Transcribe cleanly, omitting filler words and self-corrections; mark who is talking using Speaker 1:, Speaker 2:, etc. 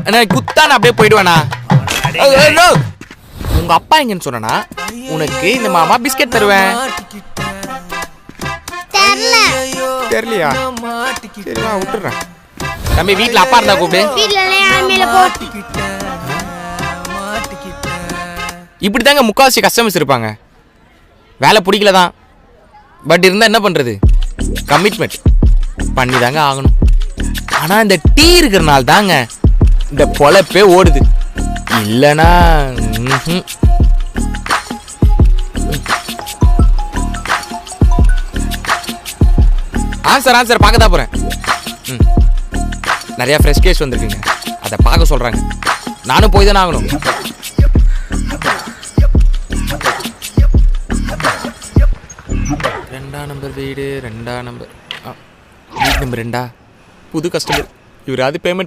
Speaker 1: என்ன குத்தான அப்படியே போயிடுவேண்ணா. உங்க அப்பா எங்கன்னு சொன்னா உனக்கு இந்த மாமா பிஸ்கெட் தருவேன். தெரியலையா? சரி வா விட்டுறேன். தம்பி வீட்டுல அப்பா இருந்தா கூப்பிடு. இப்படிதாங்க முக்காவாசி கஸ்டமர்ஸ் இருப்பாங்க. வேலை பிடிக்கல தான், பட் இருந்தா என்ன பண்றது, கமிட்மெண்ட் பண்ணி தாங்க ஆகணும். ஆனா இந்த டீ இருக்கிறனால தாங்க இந்த பொழப்பே ஓடுது. இல்லனா ஆன்சர் பார்க்க தான் போறேன். நிறைய ஃப்ரெஷ் கேஸ் வந்திருக்குங்க, அதை பார்க்க சொல்றாங்க. நானும் போய் தானே ஆகணும். ரெண்டாம் நம்பர் வீடு, ரெண்டாம் நம்பர் வீடு நம்பர் 2. புது கஸ்டமர். இவராது பேமெண்ட்